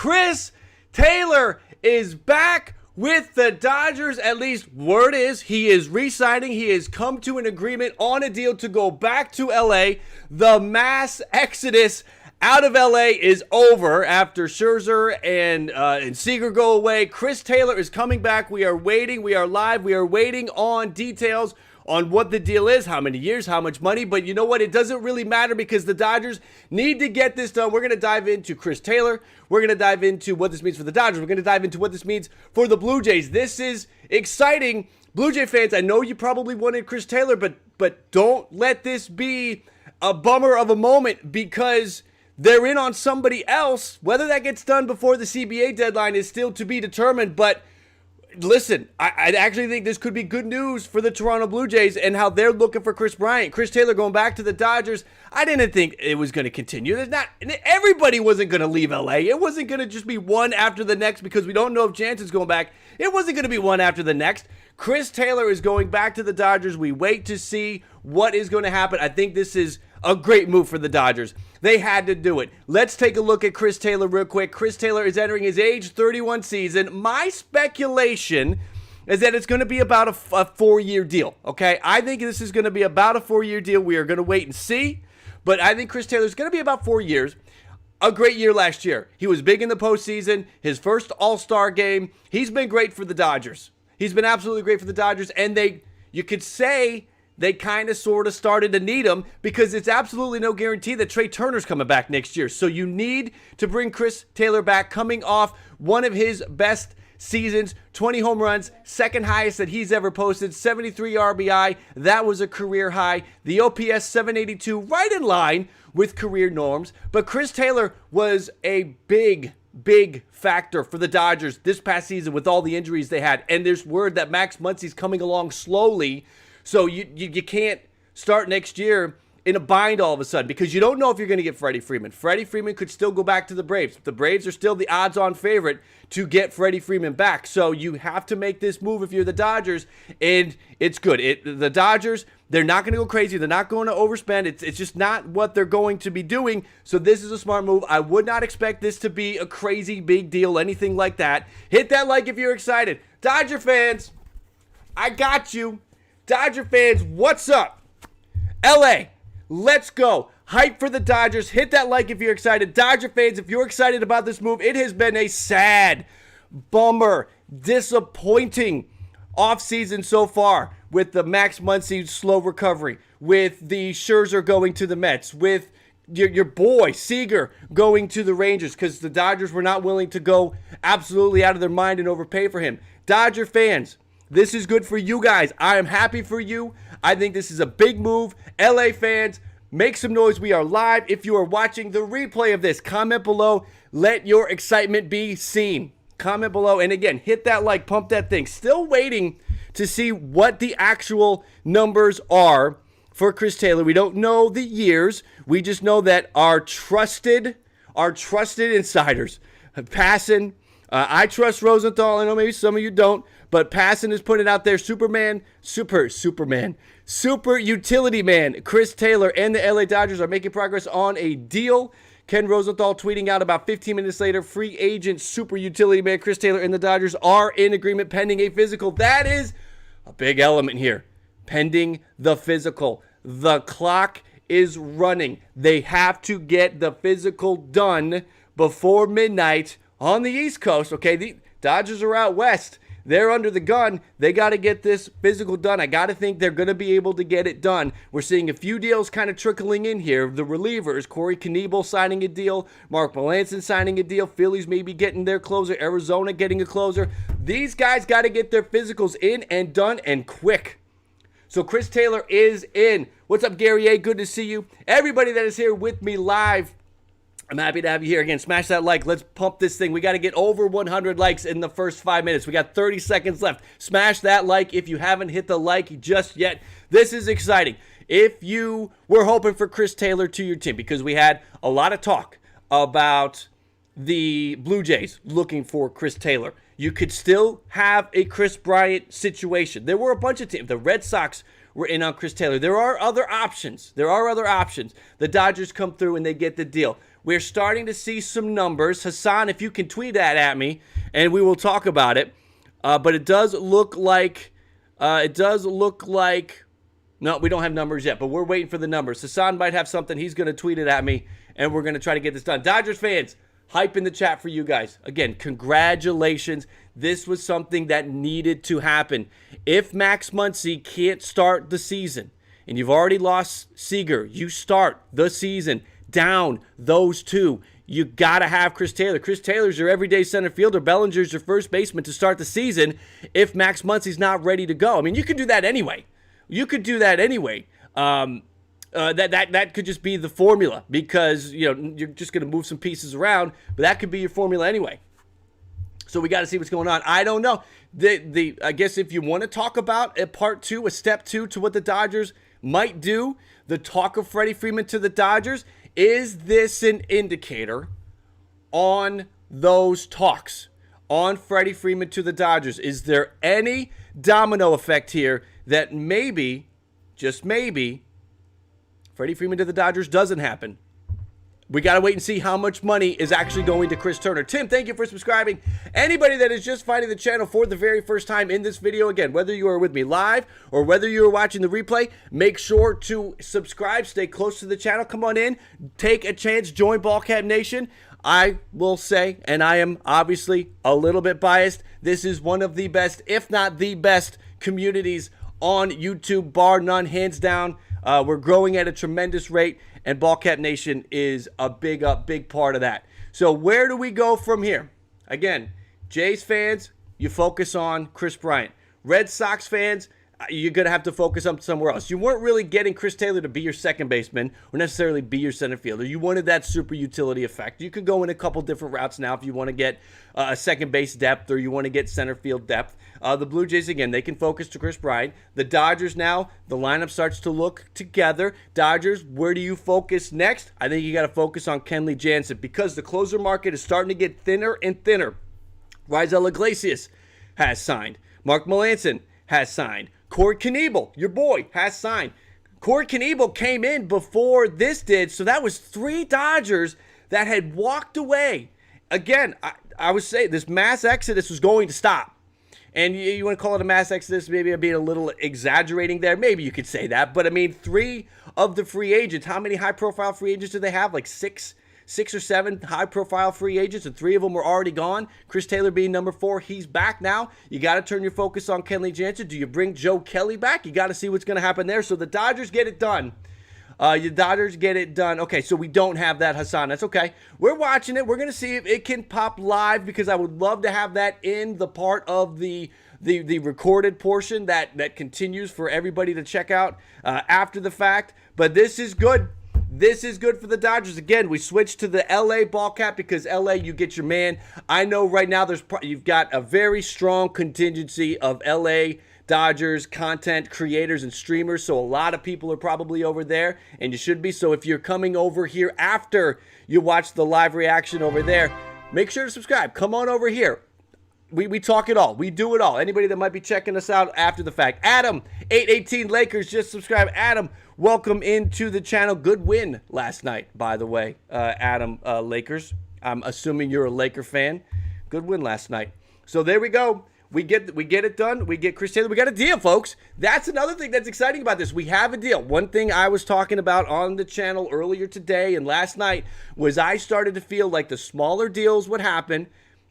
Chris Taylor is back with the Dodgers. At least word is he is re-signing. He has come to an agreement on a deal to go back to LA. The mass exodus out of LA is over after Scherzer and Seager go away. Chris Taylor is coming back. We are waiting. We are live. We are waiting on details on what the deal is, how many years, how much money. But you know what? It doesn't really matter because the Dodgers need to get this done. We're going to dive into Chris Taylor. We're going to dive into what this means for the Dodgers. We're going to dive into what this means for the Blue Jays. This is exciting. Blue Jay fans, I know you probably wanted Chris Taylor, but don't let this be a bummer of a moment because they're in on somebody else. Whether that gets done before the CBA deadline is still to be determined, but listen, I actually think this could be good news for the Toronto Blue Jays and how they're looking for Chris Bryant. Chris Taylor going back to the Dodgers. I didn't think it was going to continue. Everybody wasn't going to leave LA. It wasn't going to just be one after the next because we don't know if Jansen's going back. It wasn't going to be one after the next. Chris Taylor is going back to the Dodgers. We wait to see what is going to happen. I think this is a great move for the Dodgers. They had to do it. Let's take a look at Chris Taylor real quick. Chris Taylor is entering his age 31 season. My speculation is that it's going to be about a 4-year deal, okay? I think this is going to be about a 4-year deal. We are going to wait and see, but I think Chris Taylor is going to be about 4 years. A great year last year. He was big in the postseason, his first All-Star game. He's been great for the Dodgers. He's been absolutely great for the Dodgers, and you could say they kind of sort of started to need him because it's absolutely no guarantee that Trey Turner's coming back next year. So you need to bring Chris Taylor back coming off one of his best seasons, 20 home runs, second highest that he's ever posted, 73 RBI. That was a career high. The OPS 782, right in line with career norms. But Chris Taylor was a big factor for the Dodgers this past season with all the injuries they had. And there's word that Max Muncy's coming along slowly. So you can't start next year in a bind all of a sudden because you don't know if you're going to get Freddie Freeman. Freddie Freeman could still go back to the Braves. The Braves are still the odds-on favorite to get Freddie Freeman back. So you have to make this move if you're the Dodgers, and it's good. The Dodgers, they're not going to go crazy. They're not going to overspend. It's just not what they're going to be doing. So this is a smart move. I would not expect this to be a crazy big deal, anything like that. Hit that like if you're excited. Dodger fans, I got you. Dodger fans, what's up? LA, let's go. Hype for the Dodgers. Hit that like if you're excited. Dodger fans, if you're excited about this move, it has been a sad, bummer, disappointing offseason so far with the Max Muncy slow recovery, with the Scherzer going to the Mets, with your boy Seager going to the Rangers because the Dodgers were not willing to go absolutely out of their mind and overpay for him. Dodger fans, this is good for you guys. I am happy for you. I think this is a big move. LA fans, make some noise. We are live. If you are watching the replay of this, comment below. Let your excitement be seen. Comment below. And again, hit that like, pump that thing. Still waiting to see what the actual numbers are for Chris Taylor. We don't know the years. We just know that our trusted insiders, Passan, I trust Rosenthal. I know maybe some of you don't. But Passan is putting out there super utility man. Chris Taylor and the LA Dodgers are making progress on a deal. Ken Rosenthal tweeting out about 15 minutes later, free agent super utility man Chris Taylor and the Dodgers are in agreement pending a physical. That is a big element here. Pending the physical. The clock is running. They have to get the physical done before midnight on the East Coast. Okay, the Dodgers are out west. They're under the gun. They got to get this physical done. I got to think they're going to be able to get it done. We're seeing a few deals kind of trickling in here. The relievers, Corey Knebel signing a deal, Mark Melancon signing a deal, Phillies maybe getting their closer, Arizona getting a closer. These guys got to get their physicals in and done and quick. So Chris Taylor is in. What's up, Gary A? Good to see you. Everybody that is here with me live, I'm happy to have you here. Again, smash that like. Let's pump this thing. We got to get over 100 likes in the first 5 minutes. We got 30 seconds left. Smash that like if you haven't hit the like just yet. This is exciting. If you were hoping for Chris Taylor to your team, because we had a lot of talk about the Blue Jays looking for Chris Taylor, you could still have a Chris Bryant situation. There were a bunch of teams. The Red Sox we're in on Chris Taylor. There are other options. The Dodgers come through and they get the deal. We're starting to see some numbers. Hassan, if you can tweet that at me, and we will talk about it. But it does look like, no, we don't have numbers yet, but we're waiting for the numbers. Hassan might have something. He's going to tweet it at me, and we're going to try to get this done. Dodgers fans, hype in the chat for you guys. Again, congratulations. This was something that needed to happen. If Max Muncy can't start the season, and you've already lost Seager, you start the season down those two. You got to have Chris Taylor. Chris Taylor's your everyday center fielder. Bellinger's your first baseman to start the season if Max Muncy's not ready to go. I mean, you could do that anyway. That could just be the formula because, you're just going to move some pieces around, but that could be your formula anyway. So we got to see what's going on. I don't know. I guess if you want to talk about a step two to what the Dodgers might do, the talk of Freddie Freeman to the Dodgers, is this an indicator on those talks on Freddie Freeman to the Dodgers? Is there any domino effect here that maybe, just maybe, Freddie Freeman to the Dodgers doesn't happen? We got to wait and see how much money is actually going to Chris Turner. Tim, thank you for subscribing. Anybody that is just finding the channel for the very first time in this video, again, whether you are with me live or whether you are watching the replay, make sure to subscribe, stay close to the channel, come on in, take a chance, join Ballcap Nation. I will say, and I am obviously a little bit biased, this is one of the best, if not the best, communities on YouTube, bar none, hands down. We're growing at a tremendous rate, and Ballcap Nation is a big part of that. So where do we go from here? Again, Jays fans, you focus on Chris Bryant. Red Sox fans, you're going to have to focus on somewhere else. You weren't really getting Chris Taylor to be your second baseman or necessarily be your center fielder. You wanted that super utility effect. You could go in a couple different routes now if you want to get a second base depth or you want to get center field depth. The Blue Jays, again, they can focus to Chris Bryant. The Dodgers now, the lineup starts to look together. Dodgers, where do you focus next? I think you got to focus on Kenley Jansen because the closer market is starting to get thinner and thinner. Raisel Iglesias has signed. Mark Melancon has signed. Corey Knebel, your boy, has signed. Corey Knebel came in before this did, so that was 3 Dodgers that had walked away. Again, I would say this mass exodus was going to stop. And you want to call it a mass exodus, maybe I'm being a little exaggerating there. Maybe you could say that. But, I mean, 3 of the free agents, how many high-profile free agents do they have? Like 6 or 7 high-profile free agents, and 3 of them were already gone. Chris Taylor being number 4. He's back now. You got to turn your focus on Kenley Jansen. Do you bring Joe Kelly back? You got to see what's going to happen there. So the Dodgers get it done. Okay, so we don't have that, Hassan. That's okay. We're watching it. We're going to see if it can pop live because I would love to have that in the part of the recorded portion that continues for everybody to check out after the fact. But this is good. This is good for the Dodgers. Again, we switched to the LA ball cap because LA, you get your man. I know right now you've got a very strong contingency of LA Dodgers content creators and streamers, so a lot of people are probably over there, and you should be. So if you're coming over here after you watch the live reaction over there, make sure to subscribe. Come on over here. We talk it all. We do it all. Anybody that might be checking us out after the fact. Adam, 818 Lakers, just subscribe. Adam, welcome into the channel. Good win last night, by the way, Adam, Lakers. I'm assuming you're a Laker fan. Good win last night. So there we go. We get it done. We get Chris Taylor. We got a deal, folks. That's another thing that's exciting about this. We have a deal. One thing I was talking about on the channel earlier today and last night was I started to feel like the smaller deals would happen.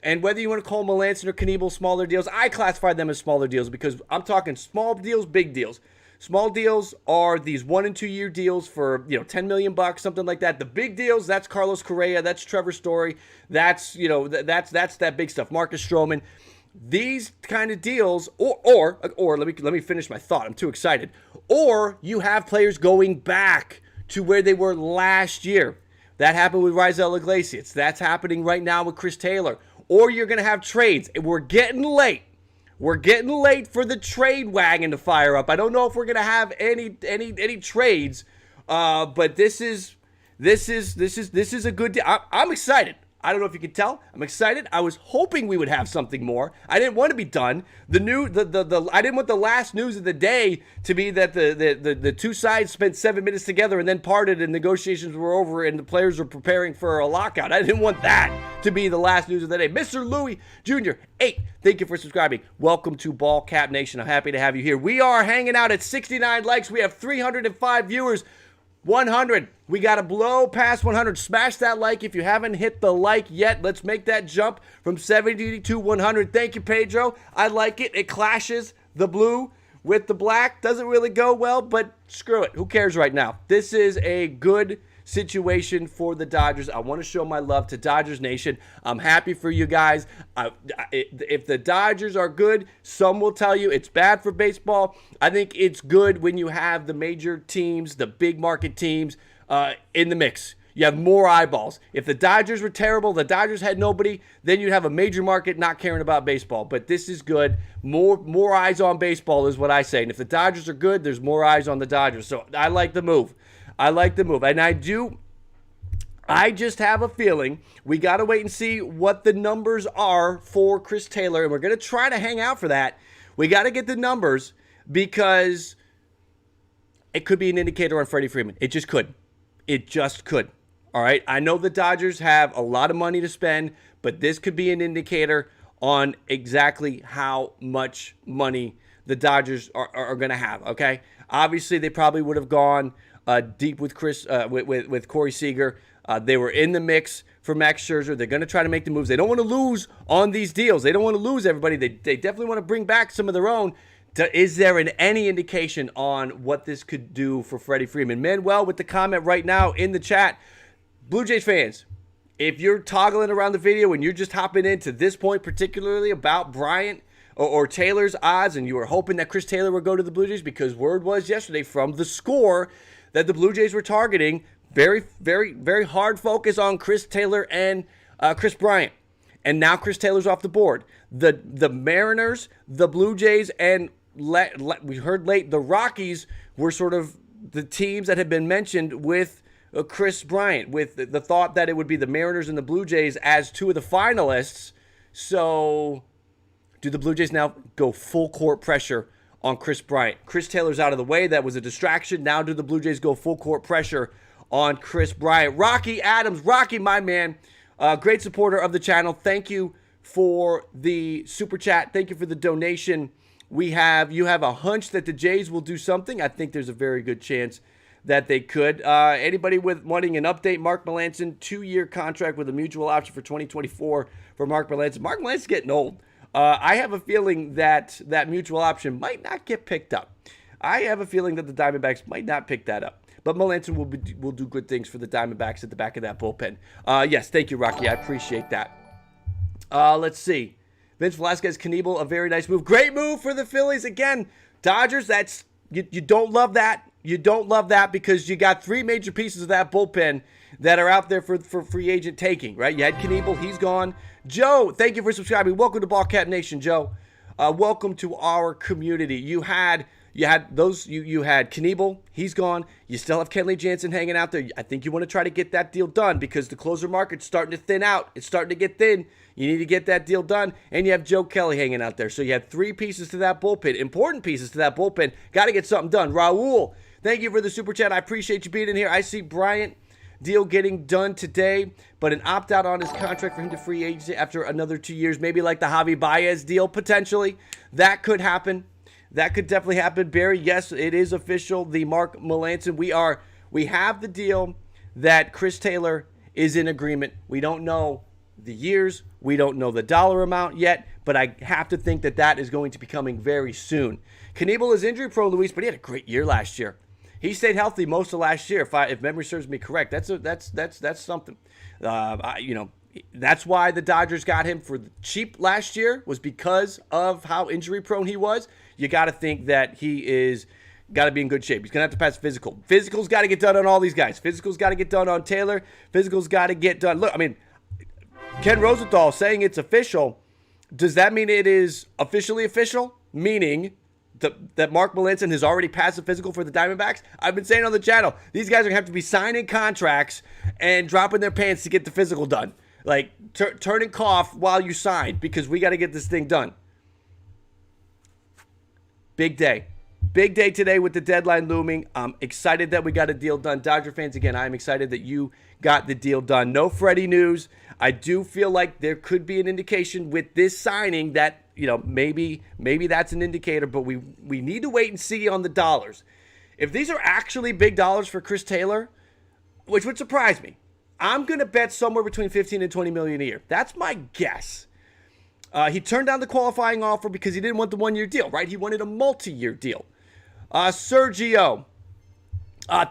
And whether you want to call Melancon or Knebel smaller deals, I classify them as smaller deals because I'm talking small deals, big deals. Small deals are these 1 and 2 year deals for, $10 million, something like that. The big deals, that's Carlos Correa, that's Trevor Story, that's that big stuff. Marcus Stroman. These kind of deals, or let me finish my thought. I'm too excited. Or you have players going back to where they were last year. That happened with Raisel Iglesias. That's happening right now with Chris Taylor. Or you're going to have trades. We're getting late. We're getting late for the trade wagon to fire up. I don't know if we're going to have any trades, but this is a good deal. I'm excited. I don't know if you can tell. I'm excited. I was hoping we would have something more. I didn't want to be done. I didn't want the last news of the day to be that the two sides spent 7 minutes together and then parted and negotiations were over and the players were preparing for a lockout. I didn't want that to be the last news of the day. Mr. Louis Jr. 8, thank you for subscribing. Welcome to Ball Cap Nation. I'm happy to have you here. We are hanging out at 69 likes. We have 305 viewers. 100. We got to blow past 100. Smash that like if you haven't hit the like yet. Let's make that jump from 70 to 100. Thank you, Pedro. I like it. It clashes the blue with the black. Doesn't really go well, but screw it. Who cares right now? This is a good situation for the Dodgers. I want to show my love to Dodgers Nation. I'm happy for you guys. If the Dodgers are good, some will tell you it's bad for baseball. I think it's good when you have the major teams, the big market teams in the mix. You have more eyeballs. If the Dodgers were terrible, the Dodgers had nobody, then you'd have a major market not caring about baseball. But this is good. More eyes on baseball is what I say. And if the Dodgers are good, there's more eyes on the Dodgers. So I like the move. And I just have a feeling we got to wait and see what the numbers are for Chris Taylor. And we're going to try to hang out for that. We got to get the numbers because it could be an indicator on Freddie Freeman. It just could. It just could. All right. I know the Dodgers have a lot of money to spend, but this could be an indicator on exactly how much money the Dodgers are going to have. Okay. Obviously, they probably would have gone deep with with Corey Seager. They were in the mix for Max Scherzer. They're going to try to make the moves. They don't want to lose on these deals. They don't want to lose everybody. They definitely want to bring back some of their own. Is there any indication on what this could do for Freddie Freeman? Manuel with the comment right now in the chat. Blue Jays fans, if you're toggling around the video and you're just hopping into this point particularly about Bryant or Taylor's odds and you were hoping that Chris Taylor would go to the Blue Jays because word was yesterday from the score that the Blue Jays were targeting very, very, very hard focus on Chris Taylor and Chris Bryant. And now Chris Taylor's off the board. The Mariners, the Blue Jays, and we heard late, the Rockies were sort of the teams that had been mentioned with Chris Bryant, with the thought that it would be the Mariners and the Blue Jays as two of the finalists. So do the Blue Jays now go full court pressure on Chris Bryant? Chris Taylor's out of the way. That was a distraction. Now do the Blue Jays go full court pressure on Chris Bryant? Rocky Adams, Rocky, my man, great supporter of the channel. Thank you for the super chat. Thank you for the donation. You have a hunch that the Jays will do something. I think there's a very good chance that they could. Anybody wanting an update? Mark Melancon, 2-year contract with a mutual option for 2024 for Mark Melancon. Mark Melancon's getting old. I have a feeling that mutual option might not get picked up. I have a feeling that the Diamondbacks might not pick that up. But Melancon will do good things for the Diamondbacks at the back of that bullpen. Yes, thank you, Rocky. I appreciate that. Let's see. Vince Velasquez, Knebel, a very nice move. Great move for the Phillies. Again, Dodgers, you don't love that. You don't love that because you got 3 major pieces of that bullpen that are out there for free agent taking, right? You had Knebel, he's gone. Joe, thank you for subscribing. Welcome to Ball Cap Nation, Joe. Welcome to our community. You had Knebel, he's gone. You still have Kenley Jansen hanging out there. I think you want to try to get that deal done because the closer market's starting to thin out. It's starting to get thin. You need to get that deal done. And you have Joe Kelly hanging out there. So you have 3 pieces to that bullpen, important pieces to that bullpen. Got to get something done. Raul, thank you for the super chat. I appreciate you being in here. I see Bryant deal getting done today, but an opt-out on his contract for him to free agency after another 2 years, maybe like the Javi Baez deal potentially. That could happen. That could definitely happen. Barry, yes, it is official. The Mark Melancon. We have the deal that Chris Taylor is in agreement. We don't know the years. We don't know the dollar amount yet, but I have to think that is going to be coming very soon. Knebel is injury prone, Luis, but he had a great year last year. He stayed healthy most of last year, if memory serves me correct. That's something. That's why the Dodgers got him for cheap last year, was because of how injury prone he was. You got to think that he is got to be in good shape. He's going to have to pass physical. Physical's got to get done on all these guys. Physical's got to get done on Taylor. Physical's got to get done. Look, I mean, Ken Rosenthal saying it's official. Does that mean it is officially official? Meaning that Mark Melancon has already passed the physical for the Diamondbacks? I've been saying on the channel, these guys are going to have to be signing contracts and dropping their pants to get the physical done. Like, turn and cough while you sign because we got to get this thing done. Big day. Big day today with the deadline looming. I'm excited that we got a deal done. Dodger fans, again, I'm excited that you got the deal done. No Freddie news. I do feel like there could be an indication with this signing that, you know, maybe that's an indicator, but we need to wait and see on the dollars. If these are actually big dollars for Chris Taylor, which would surprise me, I'm going to bet somewhere between 15 and 20 million a year. That's my guess. He turned down the qualifying offer because he didn't want the one-year deal, right? He wanted a multi-year deal. Sergio,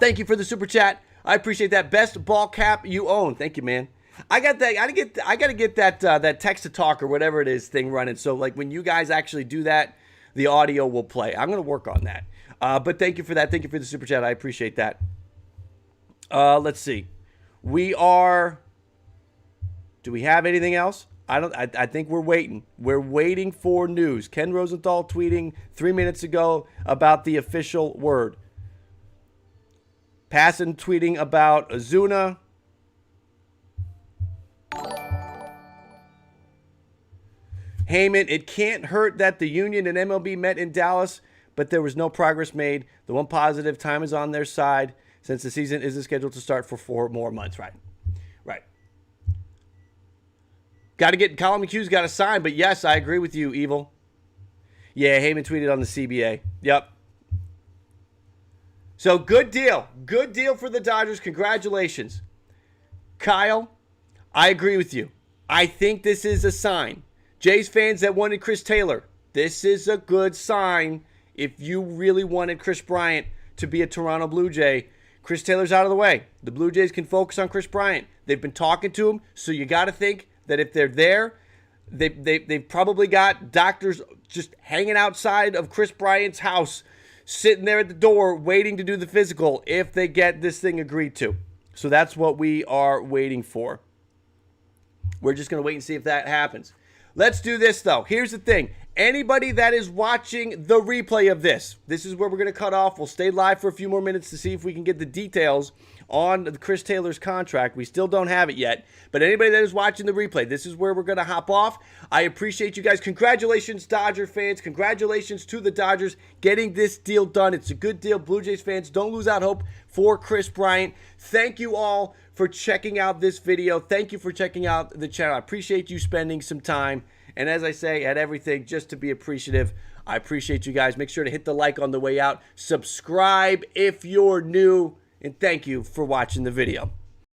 thank you for the super chat. I appreciate that. Best ball cap you own. Thank you, man. I got that. I got to get that text to talk or whatever it is thing running. So like when you guys actually do that, the audio will play. I'm going to work on that. But thank you for that. Thank you for the super chat. I appreciate that. Let's see. Do we have anything else? I think we're waiting. We're waiting for news. Ken Rosenthal tweeting 3 minutes ago about the official word. Passan tweeting about Ozuna. Heyman, it can't hurt that the Union and MLB met in Dallas, but there was no progress made. The one positive, time is on their side since the season isn't scheduled to start for 4 more months. Right. Got to get Colin McHugh's got to sign, but yes, I agree with you, Evil. Yeah, Heyman tweeted on the CBA. Yep. So good deal. Good deal for the Dodgers. Congratulations. Kyle, I agree with you. I think this is a sign. Jays fans that wanted Chris Taylor, this is a good sign. If you really wanted Chris Bryant to be a Toronto Blue Jay, Chris Taylor's out of the way. The Blue Jays can focus on Chris Bryant. They've been talking to him, so you got to think that if they're there, they've probably got doctors just hanging outside of Chris Bryant's house, sitting there at the door waiting to do the physical if they get this thing agreed to. So that's what we are waiting for. We're just going to wait and see if that happens. Let's do this, though. Here's the thing. Anybody that is watching the replay of this is where we're going to cut off. We'll stay live for a few more minutes to see if we can get the details on Chris Taylor's contract. We still don't have it yet. But anybody that is watching the replay, this is where we're going to hop off. I appreciate you guys. Congratulations, Dodger fans. Congratulations to the Dodgers getting this deal done. It's a good deal. Blue Jays fans, don't lose out hope for Chris Bryant. Thank you all for checking out this video. Thank you for checking out the channel. I appreciate you spending some time. And as I say, at everything, just to be appreciative, I appreciate you guys. Make sure to hit the like on the way out. Subscribe if you're new. And thank you for watching the video.